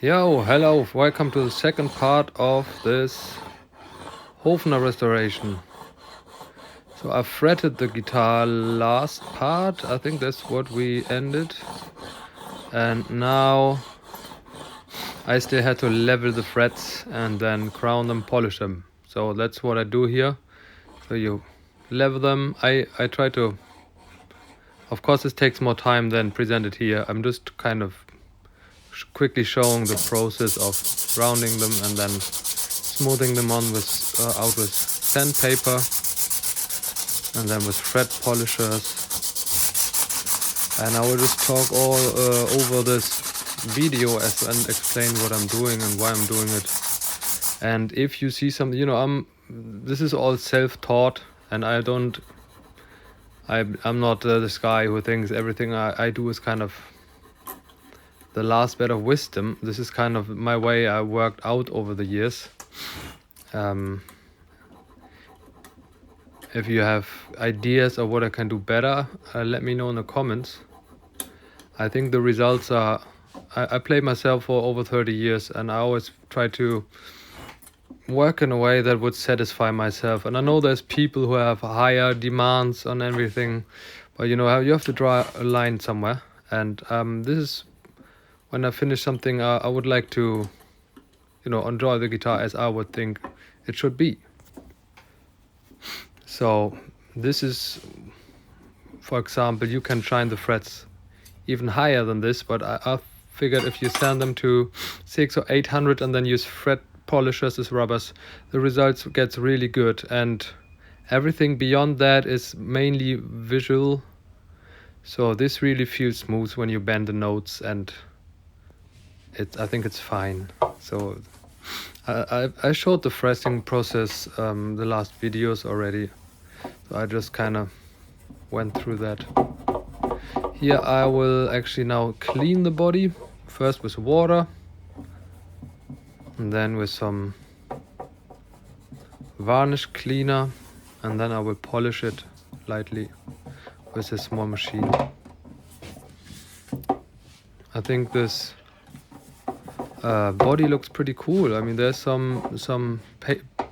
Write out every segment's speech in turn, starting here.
Yo, hello, welcome to the second part of this Hofner restoration. So I fretted the guitar last part, I think that's what we ended. And now I still had to level the frets and then crown them, polish them. So that's what I do here. So you level them. I try to, of course this takes more time than presented here. I'm just kind of quickly showing the process of rounding them and then smoothing them on with out with sandpaper and then with fret polishers. And I will just talk all over this video and explain what I'm doing and why I'm doing it. And if you see something, this is all self-taught, and I'm not this guy who thinks everything I do is kind of the last bit of wisdom. This is kind of my way I worked out over the years. If you have ideas of what I can do better, let me know in the comments. I think the results are, I played myself for over 30 years and I always try to work in a way that would satisfy myself. And I know there's people who have higher demands on everything, but you have to draw a line somewhere. And this is when I finish something, I would like to, enjoy the guitar as I would think it should be. So this is, for example, you can shine the frets even higher than this, but I figured if you sand them to 600 or 800 and then use fret polishers as rubbers, the results gets really good. And everything beyond that is mainly visual. So this really feels smooth when you bend the notes, and I think it's fine. So I showed the fretting process the last videos already, so I just kind of went through that. Here I will actually now clean the body, first with water and then with some varnish cleaner, and then I will polish it lightly with a small machine. I think this body looks pretty cool. I mean, there's some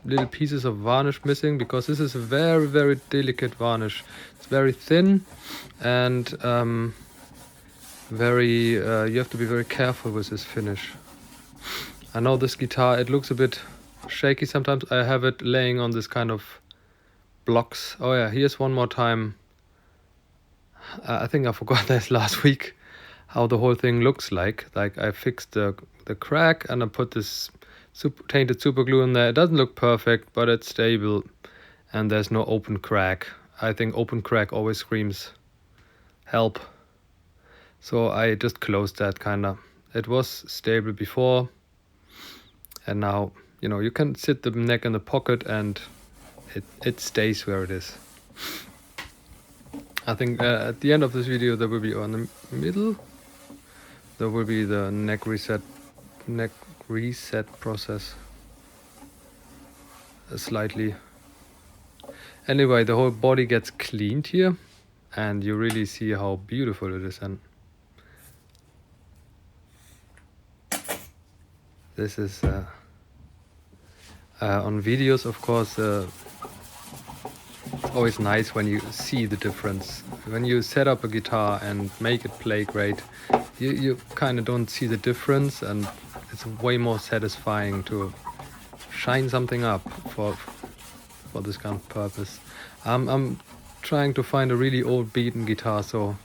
little pieces of varnish missing because this is a very, very delicate varnish. It's very thin and you have to be very careful with this finish. I know this guitar, it looks a bit shaky sometimes. I have it laying on this kind of blocks. Oh yeah, here's one more time. I think I forgot this last week, how the whole thing looks like. Like I fixed the crack and I put this tainted super glue in there. It doesn't look perfect, but it's stable and there's no open crack. I think open crack always screams help. So I just closed that kinda. It was stable before, and now you can sit the neck in the pocket and it stays where it is. I think at the end of this video there will be on the middle, there will be the neck reset process slightly. Anyway, the whole body gets cleaned here and you really see how beautiful it is. And this is on videos, of course. It's always nice when you see the difference. When you set up a guitar and make it play great, you kind of don't see the difference, and it's way more satisfying to shine something up for this kind of purpose. I'm trying to find a really old beaten guitar, so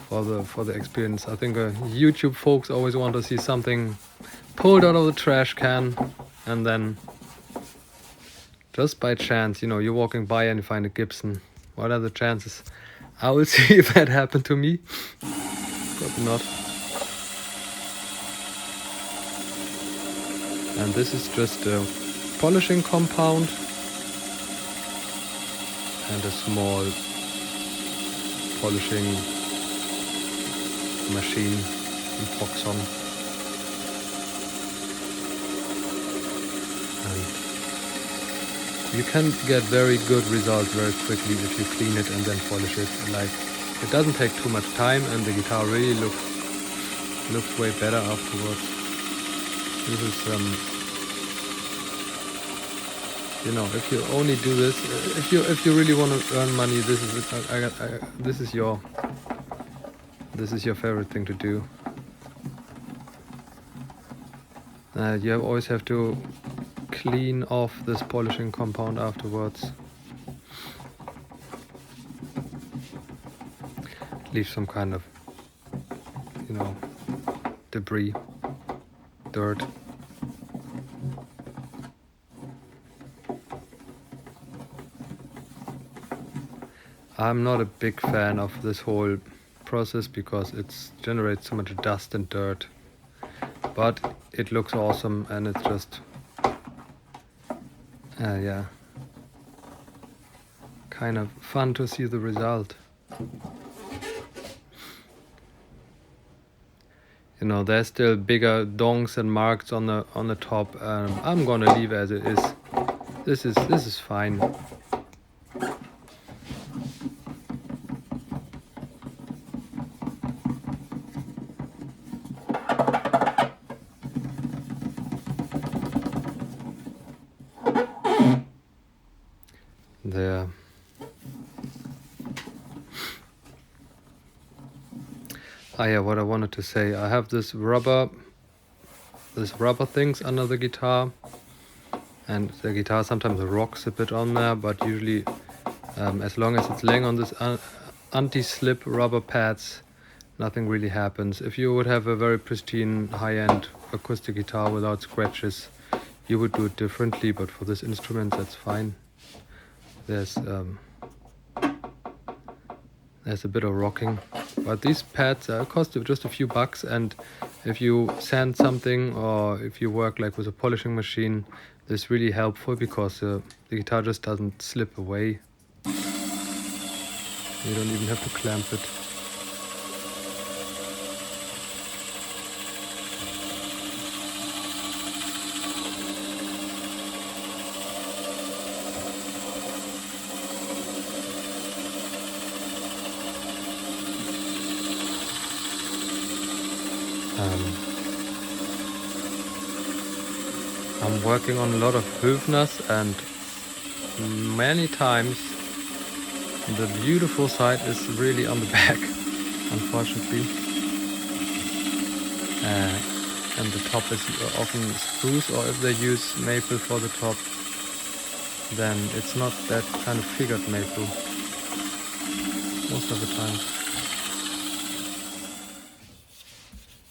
for the experience. I think YouTube folks always want to see something pulled out of the trash can, and then just by chance, you're walking by and you find a Gibson. What are the chances? I will see if that happened to me. Probably not. And this is just a polishing compound and a small polishing machine in Foxon. And you can get very good results very quickly if you clean it and then polish it. Like, it doesn't take too much time and the guitar really looks way better afterwards. This is you know, if you only do this, if you really want to earn money, this is your favorite thing to do. You always have to clean off this polishing compound afterwards. Leave some kind of, you know, debris, dirt. I'm not a big fan of this whole process because it generates so much dust and dirt, but it looks awesome and it's just yeah, kind of fun to see the result. You know, there's still bigger dongs and marks on the top. I'm gonna leave as it is. This is fine. There. Yeah, what I wanted to say, I have this rubber things under the guitar, and the guitar sometimes rocks a bit on there, but usually as long as it's laying on this anti-slip rubber pads, nothing really happens. If you would have a very pristine high-end acoustic guitar without scratches, you would do it differently, but for this instrument that's fine. There's a bit of rocking, but these pads cost just a few bucks, and if you sand something or if you work like with a polishing machine, this is really helpful because the guitar just doesn't slip away. You don't even have to clamp it. I'm working on a lot of Hofners, and many times the beautiful side is really on the back, unfortunately. And the top is often spruce, or if they use maple for the top, then it's not that kind of figured maple most of the time.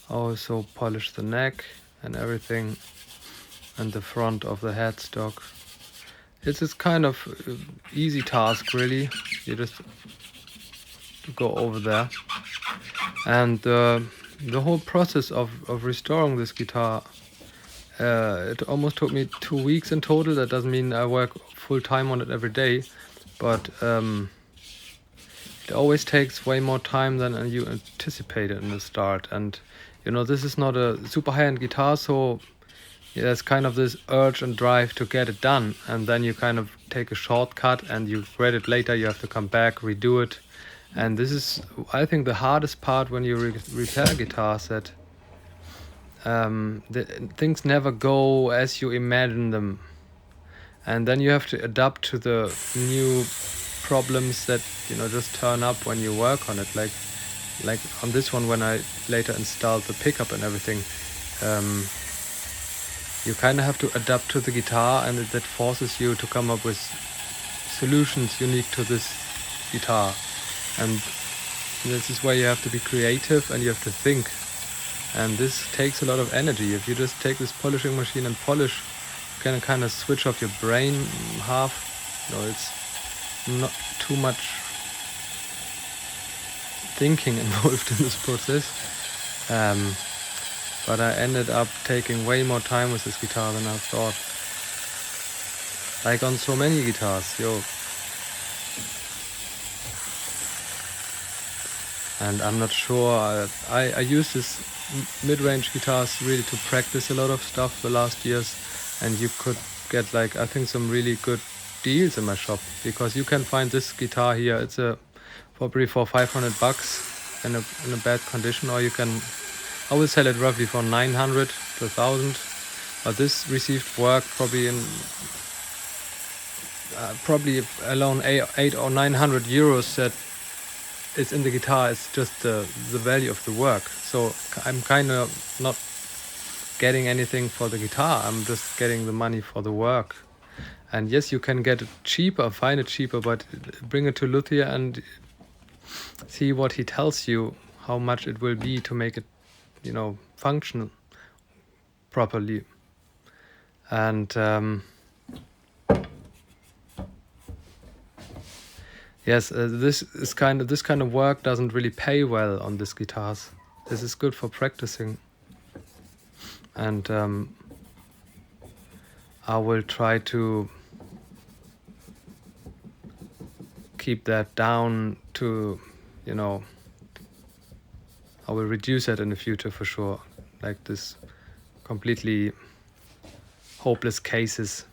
Also polish the neck and everything, and the front of the headstock. It's this kind of easy task, really. You just go over there, and the whole process of restoring this guitar, it almost took me 2 weeks in total. That doesn't mean I work full time on it every day, but it always takes way more time than you anticipated in the start. And you know, this is not a super high-end guitar, so yeah, there's kind of this urge and drive to get it done, and then you kind of take a shortcut and you regret it later. You have to come back, redo it, and this is, I think, the hardest part when you repair guitars, that things never go as you imagine them, and then you have to adapt to the new problems that, you know, just turn up when you work on it. Like on this one, when I later installed the pickup and everything, you kind of have to adapt to the guitar, and that forces you to come up with solutions unique to this guitar. And this is where you have to be creative and you have to think. And this takes a lot of energy. If you just take this polishing machine and polish, you can kind of switch off your brain half. You know, it's not too much thinking involved in this process. But I ended up taking way more time with this guitar than I thought. Like on so many guitars, And I'm not sure, I use this mid-range guitars really to practice a lot of stuff the last years, and you could get, like, I think, some really good deals in my shop, because you can find this guitar here, it's probably for $500 in a bad condition, or I will sell it roughly for 900 to 1,000, But this received work probably in probably alone 8 or 900 euros that is in the guitar is just the value of the work. So I'm kind of not getting anything for the guitar. I'm just getting the money for the work. And yes, you can get it cheaper, find it cheaper, but bring it to luthier and see what he tells you, how much it will be to make it, you know, function properly. And yes, this kind of work doesn't really pay well on these guitars. This is good for practicing, and I will try to keep that down to, you know, I will reduce it in the future for sure, like this completely hopeless cases,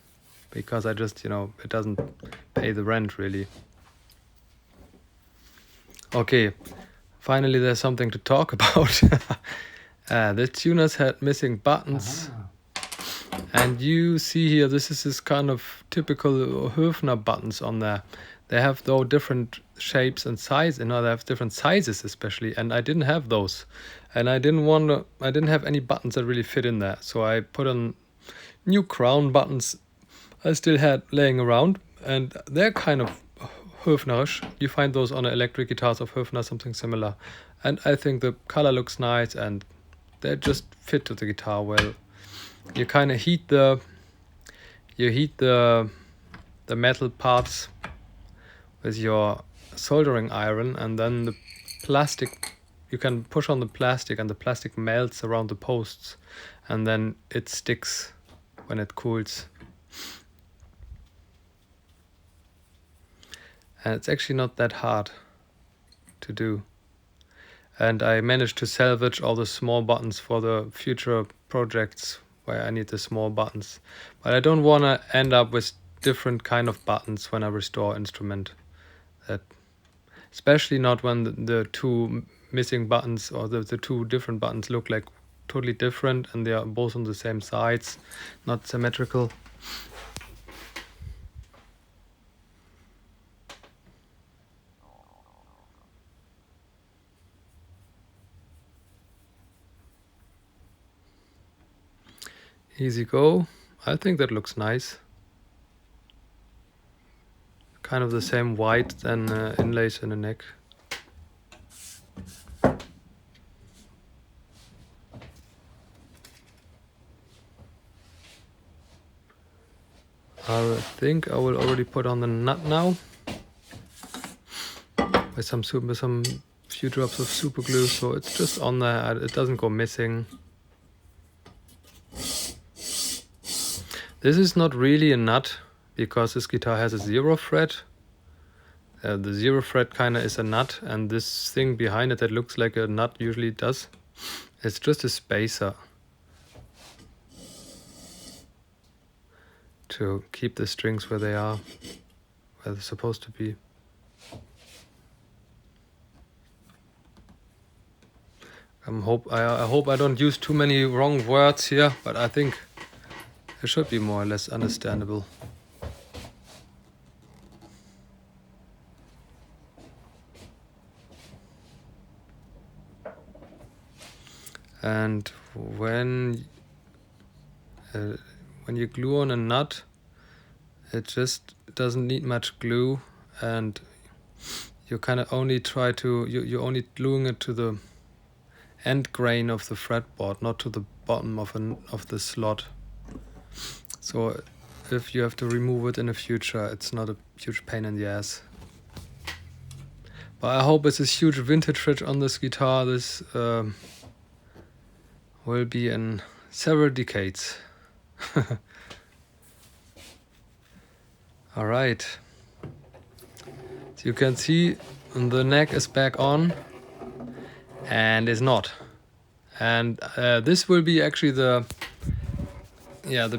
because I just, you know, it doesn't pay the rent really. Okay, finally there's something to talk about. The tuners had missing buttons. And you see here, this is this kind of typical Hofner buttons on there. They have though different shapes and size, you know, they have different sizes especially, and I didn't have those. And I didn't have any buttons that really fit in there. So I put on new crown buttons I still had laying around, and they're kind of Hofnerish. You find those on electric guitars of Hofner, something similar. And I think the color looks nice and they just fit to the guitar well. You kind of heat the metal parts with your soldering iron, and then the plastic, you can push on the plastic and the plastic melts around the posts, and then it sticks when it cools. And it's actually not that hard to do. And I managed to salvage all the small buttons for the future projects where I need the small buttons. But I don't want to end up with different kind of buttons when I restore instrument. That, especially not when the two missing buttons or the two different buttons look like totally different and they are both on the same sides, not symmetrical. Easy go. I think that looks nice. Kind of the same white than inlays in the neck. I think I will already put on the nut now with some few drops of super glue, so it's just on there. It doesn't go missing. This is not really a nut because this guitar has a 0 fret. The 0 fret kind of is a nut, and this thing behind it that looks like a nut usually does. It's just a spacer to keep the strings where they are, where they're supposed to be. I hope I don't use too many wrong words here, but I think it should be more or less understandable. And when you glue on a nut, it just doesn't need much glue, and you kind of only try to you're only gluing it to the end grain of the fretboard, not to the bottom of the slot. So if you have to remove it in the future, it's not a huge pain in the ass. But I hope it's a huge vintage fret on this guitar. This will be in several decades. All right. So you can see the neck is back on and is not. And this will be actually the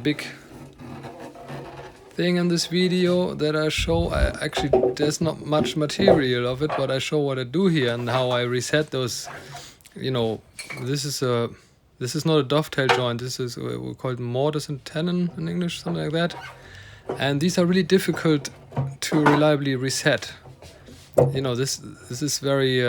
big thing in this video that I show. Actually, there's not much material of it, but I show what I do here and how I reset those. You know, this is a This is not a dovetail joint. This is we call it mortise and tenon in English, something like that. And these are really difficult to reliably reset. You know, this is very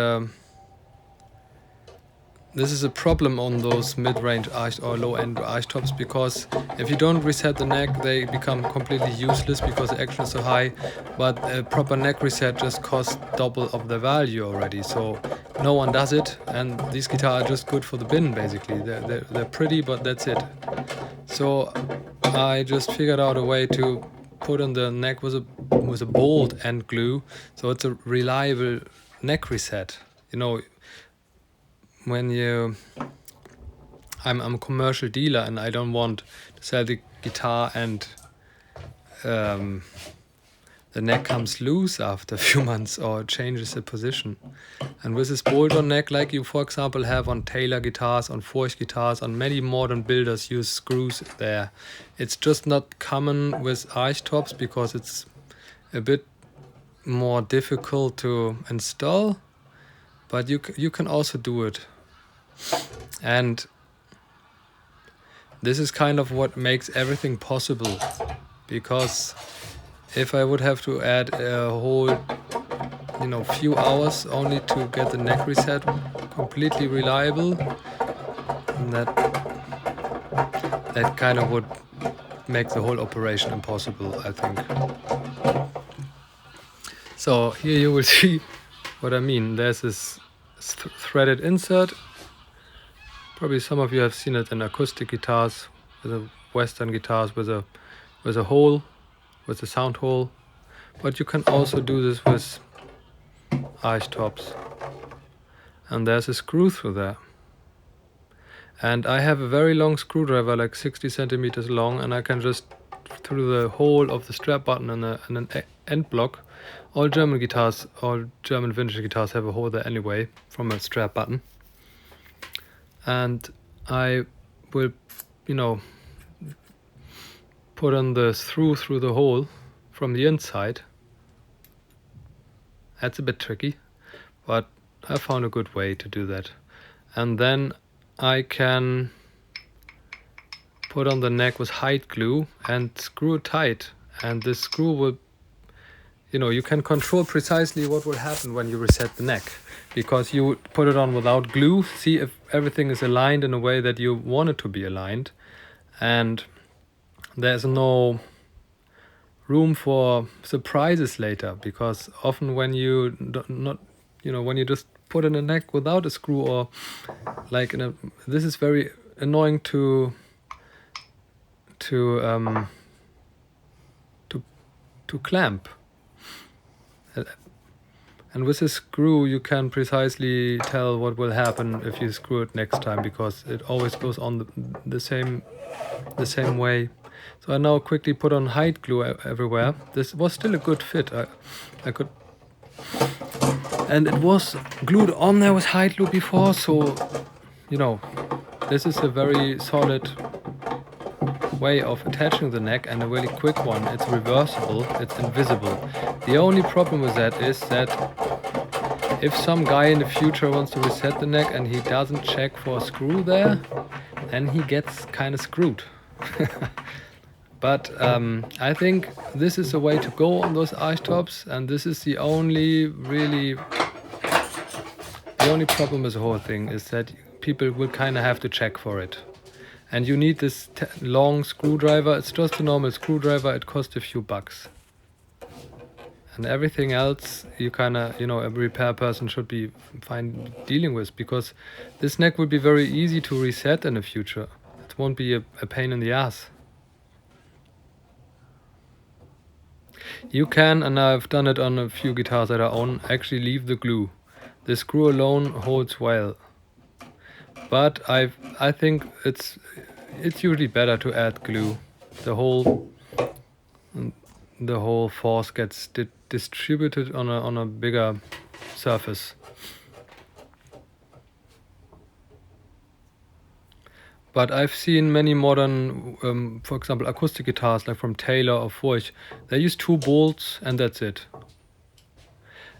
this is a problem on those mid-range or low-end archtops, because if you don't reset the neck, they become completely useless because the action is so high. But a proper neck reset just costs double of the value already, so no one does it. And these guitars are just good for the bin, basically. They're pretty, but that's it. So I just figured out a way to put on the neck with a bolt and glue, so it's a reliable neck reset. You know, when I'm a commercial dealer and I don't want to sell the guitar and the neck comes loose after a few months or changes the position. And with this bolt-on neck, like you for example have on Taylor guitars, on Forge guitars, on many modern builders use screws there. It's just not common with archtops because it's a bit more difficult to install, but you can also do it. And this is kind of what makes everything possible, because if I would have to add a whole few hours only to get the neck reset completely reliable, that kind of would make the whole operation impossible, I think. So here you will see what I mean. There's this threaded insert. Probably some of you have seen it in acoustic guitars, with the Western guitars with a hole, with a sound hole. But you can also do this with archtops. And there's a screw through there. And I have a very long screwdriver, like 60 centimeters long, and I can just, through the hole of the strap button and an end block. All German guitars, all German vintage guitars have a hole there anyway, from a strap button. And I will, put on the screw through the hole from the inside. That's a bit tricky, but I found a good way to do that. And then I can put on the neck with hide glue and screw it tight. And this screw will, you can control precisely what will happen when you reset the neck, because you put it on without glue, see if everything is aligned in a way that you want it to be aligned, and there's no room for surprises later, because often when you when you just put in a neck without a screw, or like this is very annoying to clamp. And with a screw you can precisely tell what will happen if you screw it next time, because it always goes on the same way. So I now quickly put on hide glue everywhere. This was still a good fit. I could, and it was glued on there with hide glue before, so this is a very solid way of attaching the neck, and a really quick one. It's reversible, it's invisible. The only problem with that is that if some guy in the future wants to reset the neck and he doesn't check for a screw there, then he gets kind of screwed. But I think this is the way to go on those archtops, and this is the only problem with the whole thing is that people will kind of have to check for it. And you need this long screwdriver. It's just a normal screwdriver. It costs a few bucks. And everything else, you kind of, a repair person should be fine dealing with, because this neck will be very easy to reset in the future. It won't be a pain in the ass. You can, and I've done it on a few guitars that I own, actually leave the glue. The screw alone holds well. But I think it's usually better to add glue. The whole force gets distributed on a bigger surface. But I've seen many modern, for example, acoustic guitars, like from Taylor or Forge. They use 2 bolts and that's it.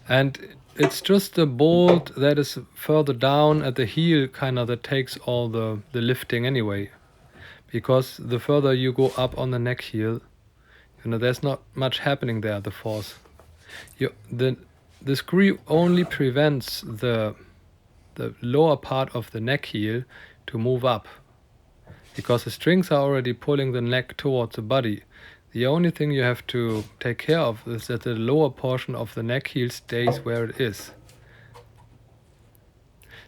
And it's just the bolt that is further down at the heel kind of that takes all the lifting anyway. Because the further you go up on the neck heel, you know, there's not much happening there, the force. The screw only prevents the lower part of the neck heel to move up. Because the strings are already pulling the neck towards the body. The only thing you have to take care of is that the lower portion of the neck heel stays where it is.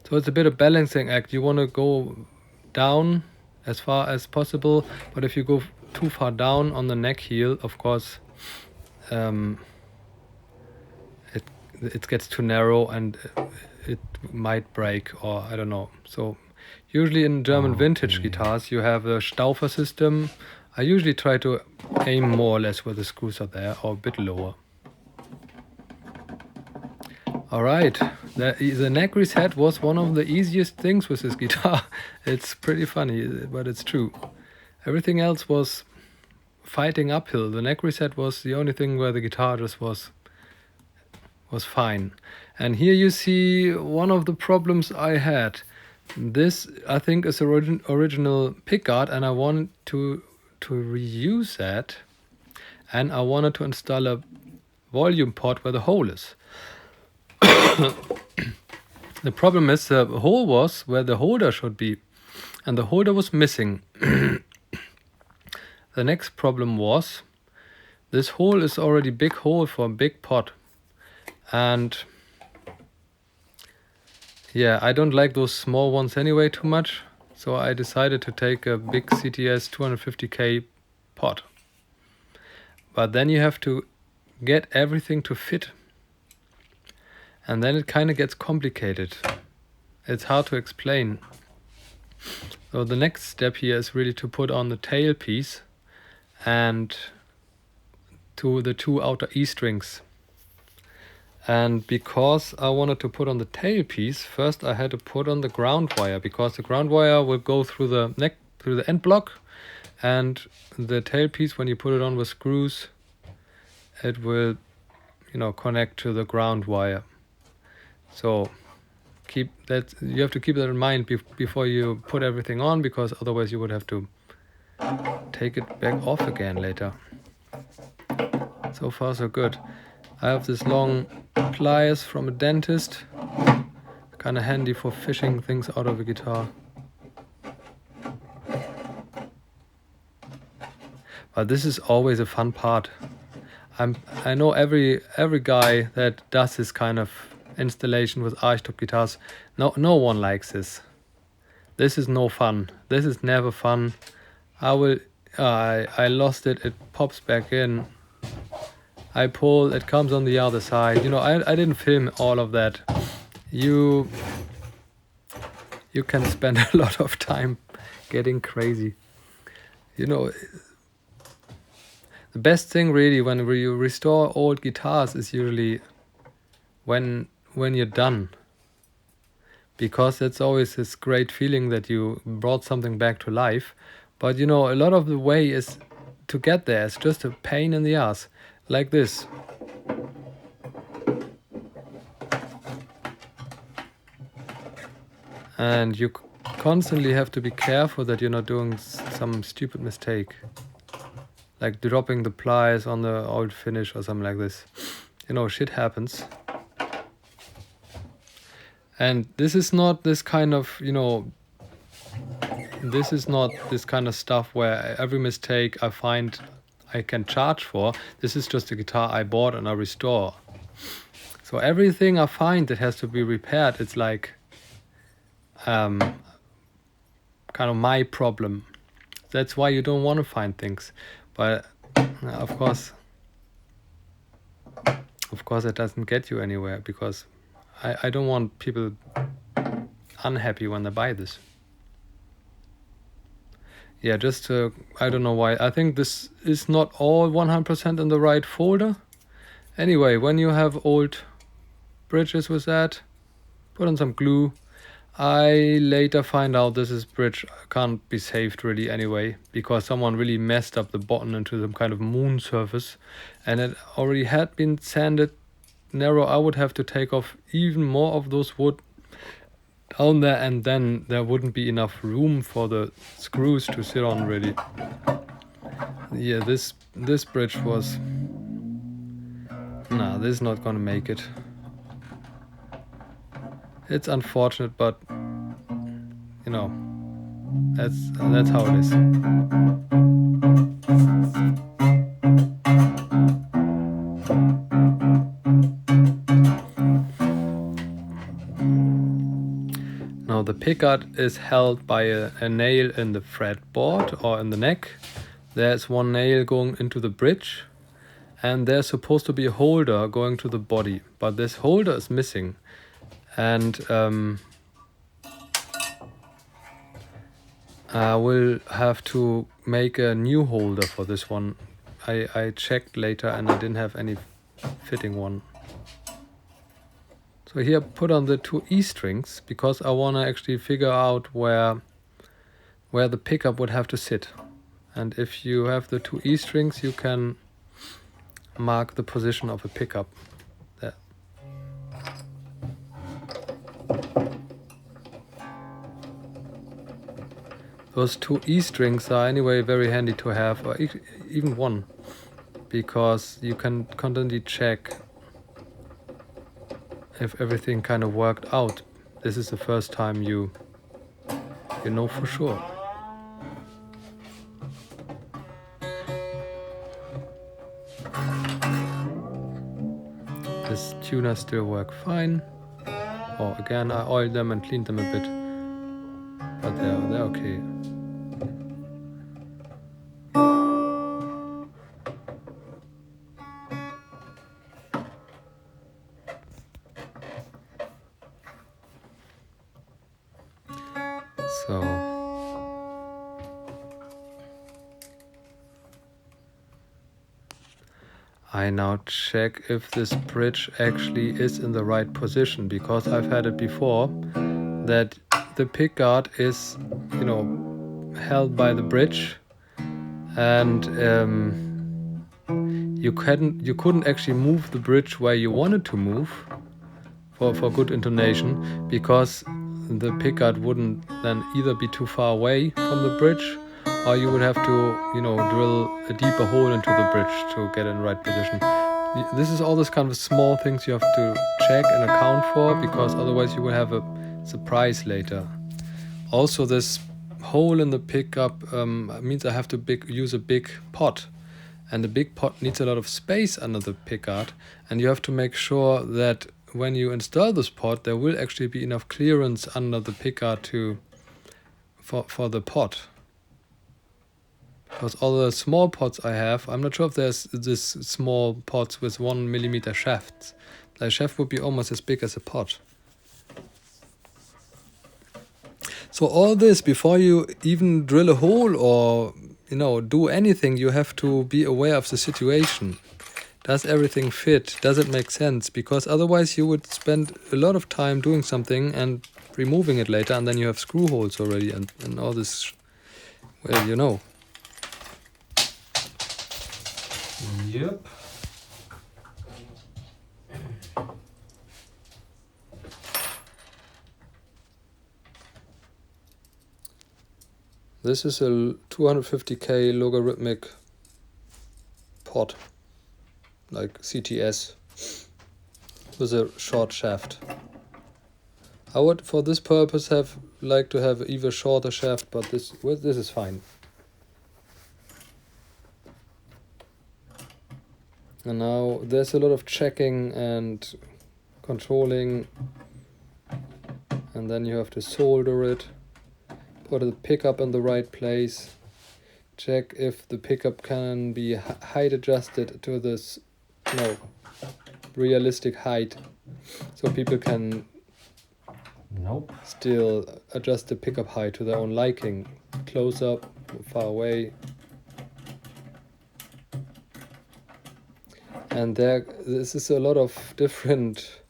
So it's a bit of balancing act. You want to go down as far as possible, but if you go too far down on the neck heel, of course, it gets too narrow and it might break, or I don't know. So usually in German vintage guitars you have a Stauffer system. I usually try to aim more or less where the screws are there, or a bit lower. Alright, the neck reset was one of the easiest things with this guitar. It's pretty funny, but it's true. Everything else was fighting uphill. The neck reset was the only thing where the guitar just was fine. And here you see one of the problems I had. This, I think, is original pickguard, and I want to reuse that. And I wanted to install a volume pot where the hole is. The problem is the hole was where the holder should be, and the holder was missing. The next problem was this hole is already big hole for a big pot, and yeah, I don't like those small ones anyway too much, so I decided to take a big CTS 250K pot. But then you have to get everything to fit. And then it kind of gets complicated. It's hard to explain. So the next step here is really to put on the tailpiece and to the two outer E strings. And because I wanted to put on the tailpiece, first I had to put on the ground wire, because the ground wire will go through the neck, through the end block, and the tailpiece, when you put it on with screws, it will, you know, connect to the ground wire. So keep that, you have to keep that in mind before you put everything on, because otherwise you would have to take it back off again later. So far so good. I have this long pliers from a dentist, kind of handy for fishing things out of a guitar. But this is always a fun part. I know every guy that does this kind of installation with archtop guitars, no one likes this. This is no fun. This is never fun. I lost it. It pops back in. I pull. It comes on the other side. You know, I didn't film all of that. You can spend a lot of time getting crazy. You know, the best thing really when you restore old guitars is usually when you're done, because it's always this great feeling that you brought something back to life. But you know, a lot of the way is to get there. It's just a pain in the ass, like this. And you constantly have to be careful that you're not doing some stupid mistake, like dropping the pliers on the old finish or something like this. You know, shit happens. And this is not this kind of, you know, this is not this kind of stuff where every mistake I find I can charge for. This is just a guitar I bought and I restore. So everything I find that has to be repaired, it's like kind of my problem. That's why you don't want to find things. But of course it doesn't get you anywhere, because I don't want people unhappy when they buy this. Yeah, just I don't know why. I think this is not all 100% in the right folder. Anyway, when you have old bridges with that, put on some glue. I later find out this bridge can't be saved really anyway, because someone really messed up the button into some kind of moon surface, and it already had been sanded narrow, I would have to take off even more of those wood down there, and then there wouldn't be enough room for the screws to sit on really. Yeah, this bridge was... Nah, this is not gonna make it. It's unfortunate, but you know, that's how it is. Now the pickguard is held by a nail in the fretboard or in the neck. There's one nail going into the bridge, and there's supposed to be a holder going to the body, but this holder is missing. And I will have to make a new holder for this one. I checked later and I didn't have any fitting one. So here I put on the 2 E strings because I want to actually figure out where the pickup would have to sit. And if you have the 2 E strings, you can mark the position of a pickup there. Those 2 E strings are anyway very handy to have, or even one, because you can constantly check if everything kind of worked out. This is the first time you know for sure. This tuner still work fine. Oh, again, I oiled them and cleaned them a bit, but they're okay. So I now check if this bridge actually is in the right position, because I've had it before that the pickguard is, you know, held by the bridge, and you couldn't actually move the bridge where you wanted to move for good intonation, because the pickguard wouldn't then either be too far away from the bridge, or you would have to, you know, drill a deeper hole into the bridge to get in the right position. This is all this kind of small things you have to check and account for, because otherwise you will have a surprise later. Also, this hole in the pickup means I have to use a big pot, and the big pot needs a lot of space under the pickguard, and you have to make sure that when you install this pot, there will actually be enough clearance under the pickguard for the pot. Because all the small pots I have, I'm not sure if there's this small pots with 1 millimeter shafts. The shaft would be almost as big as a pot. So all this, before you even drill a hole or, you know, do anything, you have to be aware of the situation. Does everything fit? Does it make sense? Because otherwise you would spend a lot of time doing something and removing it later, and then you have screw holes already and all this, well, you know. Yep. This is a 250K logarithmic pot, like CTS, with a short shaft. I would, for this purpose, like to have even shorter shaft, but this is fine. And now there's a lot of checking and controlling, and then you have to solder it, put the pickup in the right place, check if the pickup can be height adjusted to this, you know, realistic height, so people can still adjust the pickup height to their own liking, close up, far away. And this is a lot of different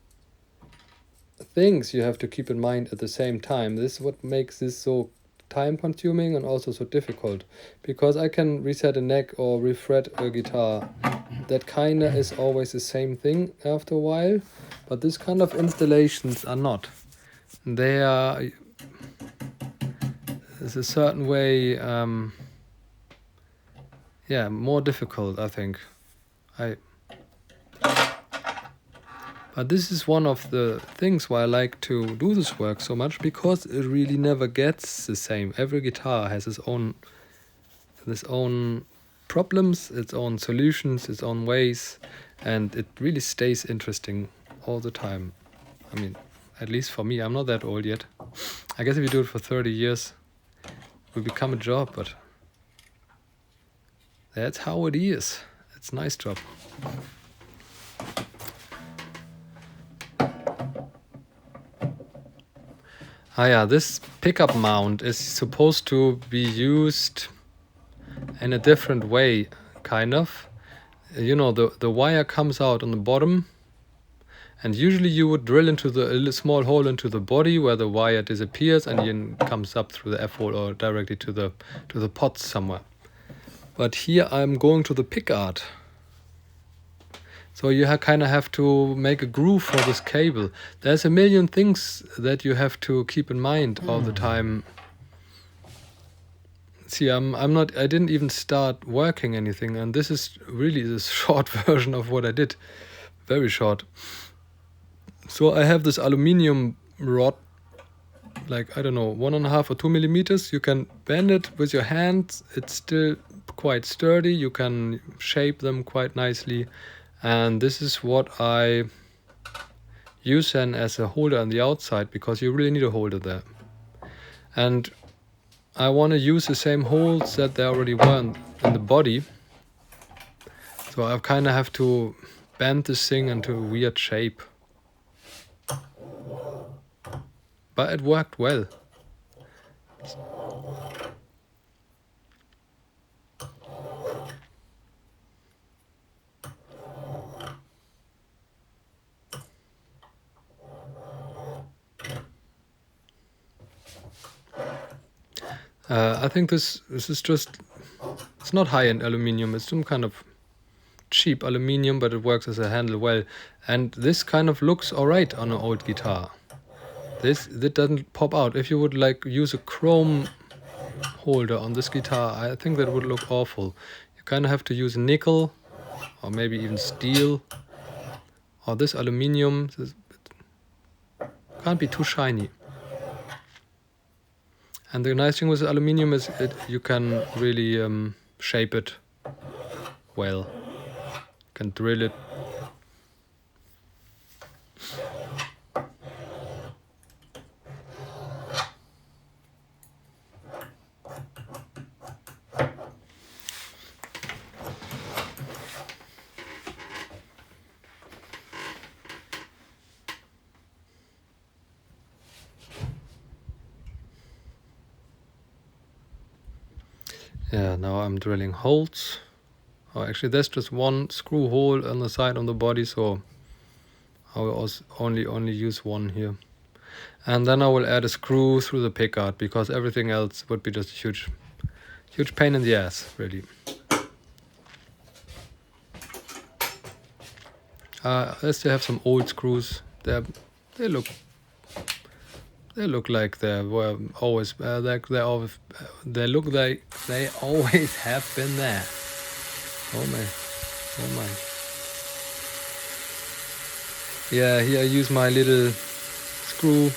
things you have to keep in mind at the same time. This is what makes this so time consuming and also so difficult, because I can reset a neck or refret a guitar. That kinda is always the same thing after a while, but this kind of installations are not. They are, there's a certain way, yeah, more difficult, I think. But this is one of the things why I like to do this work so much, because it really never gets the same. Every guitar has its own problems, its own solutions, its own ways, and it really stays interesting all the time. I mean, at least for me, I'm not that old yet. I guess if you do it for 30 years, it will become a job, but that's how it is. It's a nice job. Ah yeah, this pickup mount is supposed to be used in a different way, kind of. You know, the wire comes out on the bottom, and usually you would drill into a small hole into the body where the wire disappears and then comes up through the F-hole or directly to the pots somewhere. But here I'm going to the pickguard. So you kind of have to make a groove for this cable. There's a million things that you have to keep in mind all the time. See, I didn't even start working anything, and this is really the short version of what I did. Very short. So I have this aluminium rod, like, I don't know, 1.5 or 2 millimeters. You can bend it with your hands. It's still quite sturdy. You can shape them quite nicely. And this is what I use then as a holder on the outside, because you really need a holder there. And I want to use the same holes that there already were in the body. So I kind of have to bend this thing into a weird shape. But it worked well. I think this is just, it's not high-end aluminium, it's some kind of cheap aluminium, but it works as a handle well. And this kind of looks alright on an old guitar. That doesn't pop out. If you would like use a chrome holder on this guitar, I think that would look awful. You kind of have to use nickel or maybe even steel, or this aluminium. This can't be too shiny. And the nice thing with aluminium is you can really shape it well. You can drill it. Yeah, now I'm drilling holes. Oh, actually there's just one screw hole on the side on the body, so I will also only use one here. And then I will add a screw through the pickguard, because everything else would be just a huge pain in the ass, really. I still have some old screws. They look like they were always they look like they always have been there. Oh my. Yeah, here I use my little screw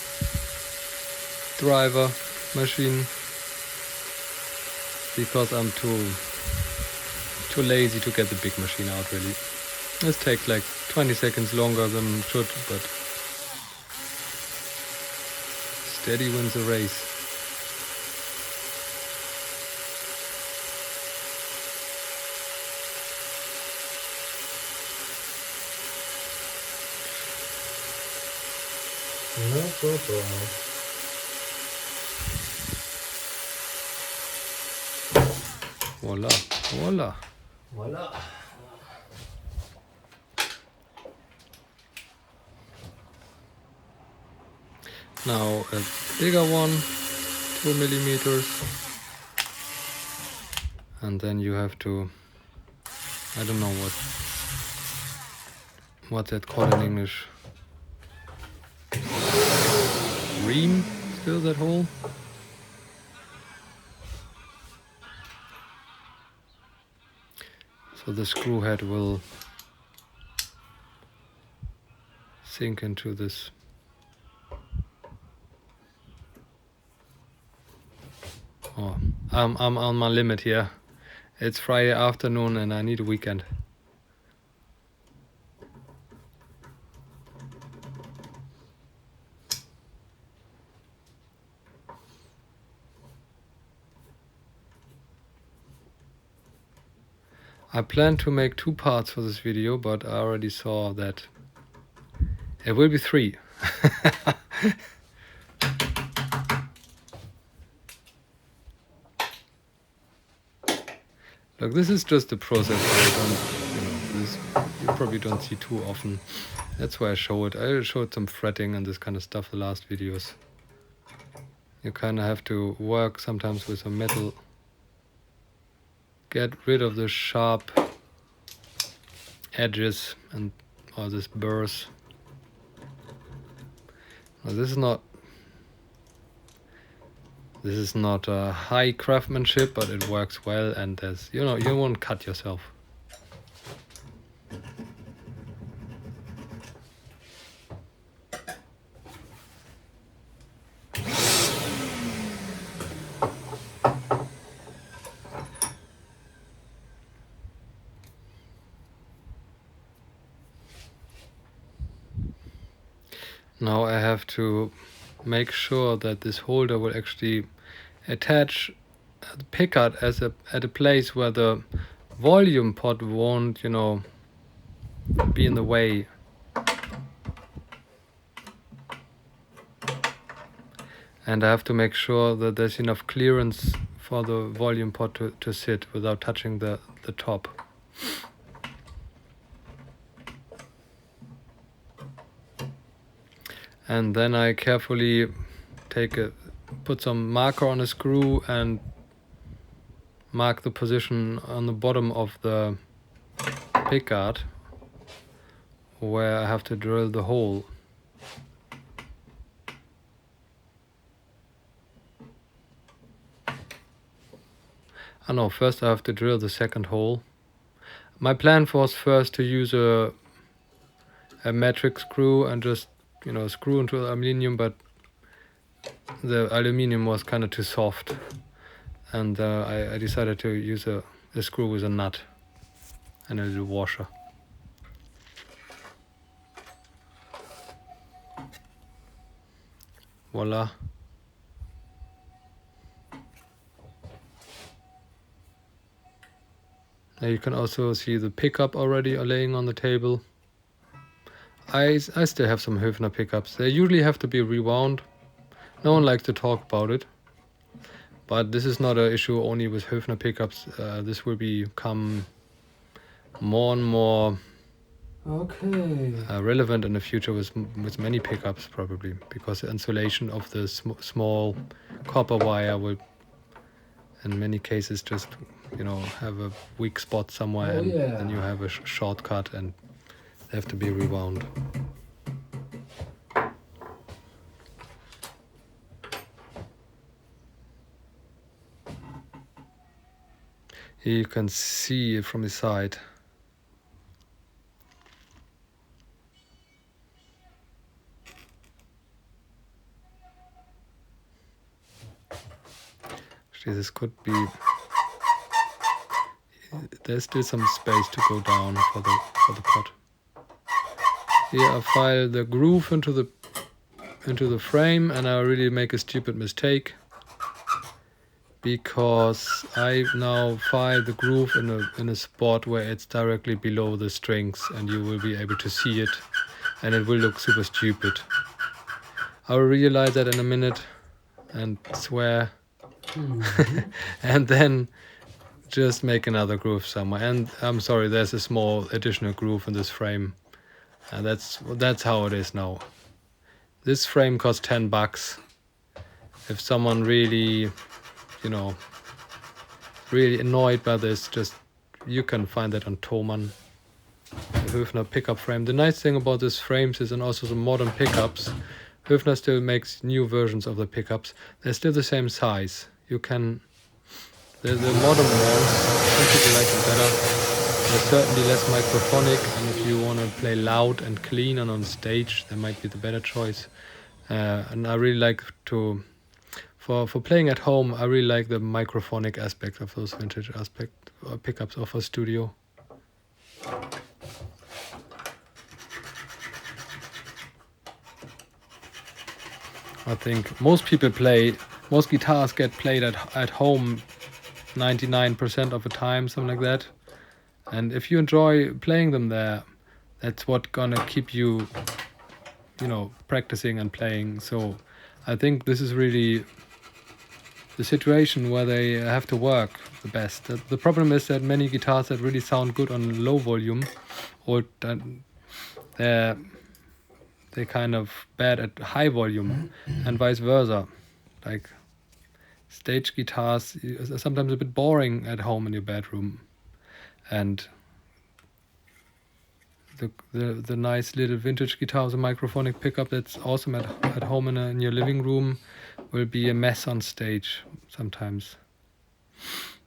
driver machine, because I'm too lazy to get the big machine out, really. This takes like 20 seconds longer than it should, but steady wins the race. Voila. Now a bigger one 2 millimeters. And then you have to, I don't know what's that called in English? Ream still that hole? So the screw head will sink into this. Oh, I'm on my limit here. It's Friday afternoon and I need a weekend. I plan to make 2 parts for this video, but I already saw that it will be 3. Look, this is just the process. You probably don't see too often. That's why I show it. I showed some fretting and this kind of stuff the last videos. You kind of have to work sometimes with some metal. Get rid of the sharp edges and all this burrs. Now, this is not a high craftsmanship, but it works well, and there's, you won't cut yourself. Now I have to make sure that this holder will actually attach the pickup at a place where the volume pot won't, be in the way. And I have to make sure that there's enough clearance for the volume pot to sit without touching the top. And then I carefully put some marker on a screw and mark the position on the bottom of the pickguard where I have to drill the hole. Oh no, first I have to drill the second hole. My plan was first to use a metric screw and just screw into the aluminium, but the aluminium was kind of too soft, and I decided to use a screw with a nut and a little washer. Voila. Now you can also see the pickup already laying on the table. I still have some Hofner pickups. They usually have to be rewound. No one likes to talk about it. But this is not an issue only with Hofner pickups. This will become more and more relevant in the future with many pickups probably. Because the insulation of the small copper wire will in many cases just have a weak spot somewhere, and then you have a shortcut and they have to be rewound. Here you can see it from the side. Actually, this could be. There's still some space to go down for the pot. Here I file the groove into the frame, and I really make a stupid mistake because I now file the groove in a spot where it's directly below the strings, and you will be able to see it, and it will look super stupid. I will realize that in a minute and swear, and then just make another groove somewhere. And I'm sorry, there's a small additional groove in this frame. And that's how it is now. This frame cost $10. if someone really, you know, really annoyed by this, just you can find that on Thomann, the Hofner pickup frame. The nice thing about these frames is, and also the modern pickups, Hofner still makes new versions of the pickups. They're still the same size. You can, the modern ones, some people like them better. They're certainly less microphonic, and if you want to play loud and clean and on stage, they might be the better choice. And I really like to, for playing at home, I really like the microphonic aspect of those vintage pickups of a studio. I think most guitars get played at home 99% of the time, something like that. And if you enjoy playing them there, that's what gonna keep you, you know, practicing and playing. So I think this is really the situation where they have to work the best. The problem is that many guitars that really sound good on low volume, or they're kind of bad at high volume, and vice versa. Like stage guitars are sometimes a bit boring at home in your bedroom, and the nice little vintage guitar with a microphonic pickup that's awesome at home in your living room will be a mess on stage sometimes.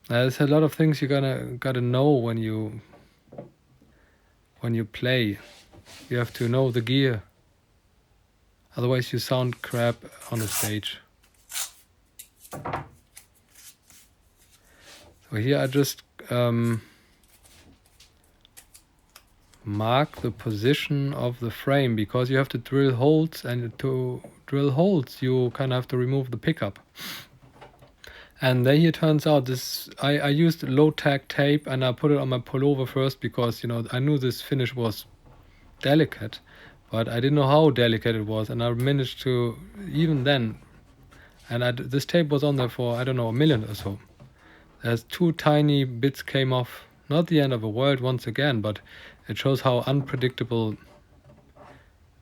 There's a lot of things you gotta know when you play. You have to know the gear, otherwise you sound crap on the stage. So here I just mark the position of the frame, because you have to drill holes, and to drill holes you kind of have to remove the pickup. And then here turns out this, I used low-tack tape, and I put it on my pullover first because, you know, I knew this finish was delicate, but I didn't know how delicate it was, and I managed to, even then, and this tape was on there for, I don't know, a minute or so. There's 2 tiny bits came off. Not the end of the world once again, but it shows how unpredictable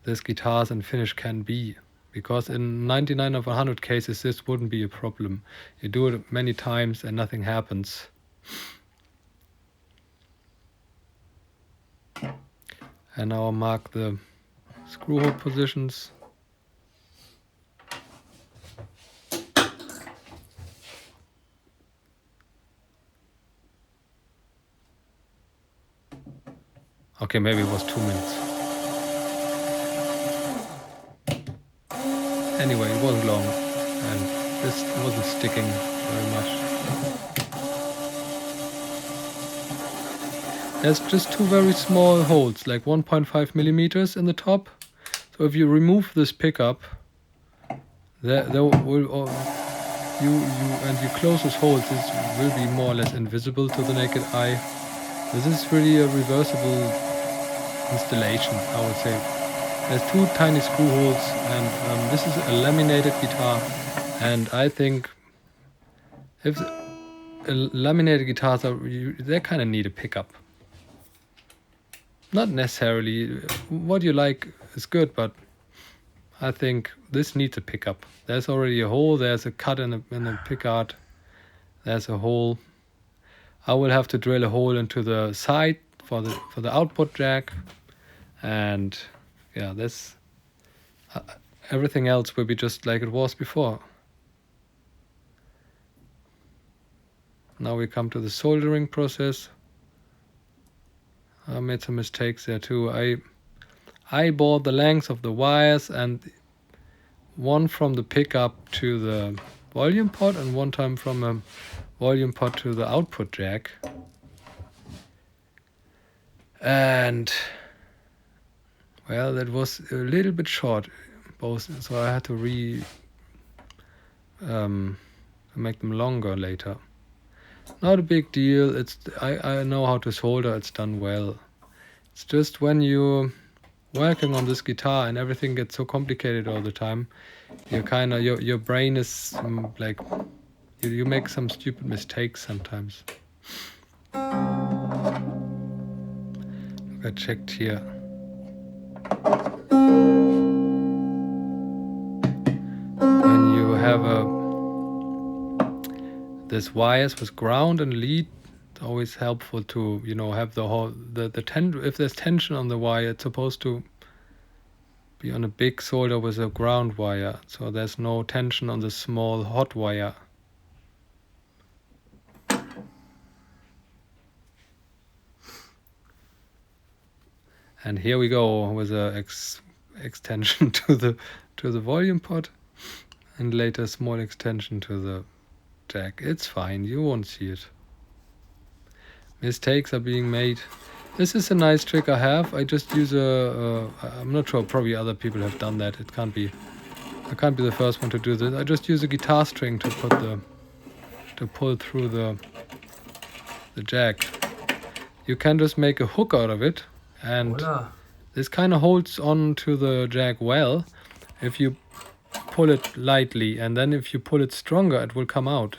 this guitars and finish can be. Because in 99 of 100 cases this wouldn't be a problem. You do it many times and nothing happens. And now I'll mark the screw hole positions. Okay, maybe it was 2 minutes. Anyway, it wasn't long, and this wasn't sticking very much. There's just 2 very small holes, like 1.5 millimeters in the top. So if you remove this pickup, there will and you close those holes, this will be more or less invisible to the naked eye. This is really a reversible installation, I would say. There's 2 tiny screw holes, and this is a laminated guitar, and I think if laminated guitars they kind of need a pickup. Not necessarily what you like is good, but I think this needs a pickup. There's already a hole, there's a cut in the pickguard, there's a hole. I will have to drill a hole into the side for the output jack, and yeah, this everything else will be just like it was before. Now we come to the soldering process. I made some mistakes there too. I bored the length of the wires, and one from the pickup to the volume pot, and one time from a volume pot to the output jack. And well, that was a little bit short, both, so I had to make them longer later. Not a big deal. I know how to solder. It's done well. It's just when you're working on this guitar and everything gets so complicated all the time, you kind of your brain is like you make some stupid mistakes sometimes. I checked here. When you have a This wires with ground and lead. It's always helpful to, you know, have the whole if there's tension on the wire, it's supposed to be on a big solder with a ground wire, so there's no tension on the small hot wire. And here we go with a extension to the volume pot, and later small extension to the jack. It's fine, you won't see it. Mistakes are being made. This is a nice trick I have. I just use I'm not sure, probably other people have done that. I can't be the first one to do this. I just use a guitar string to pull through the jack. You can just make a hook out of it, and voila. This kind of holds on to the jack well if you pull it lightly, and then if you pull it stronger, it will come out.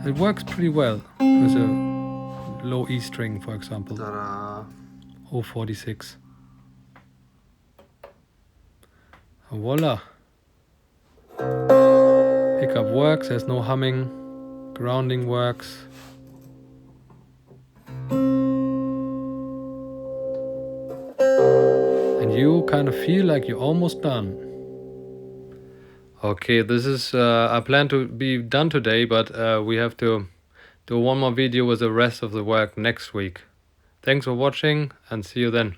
It works pretty well with a low E string, for example. Ta-da. 046. Voila. Pickup works, there's no humming. Grounding works. And you kind of feel like you're almost done. Okay, this is, I plan to be done today, but we have to do one more video with the rest of the work next week. Thanks for watching, and see you then.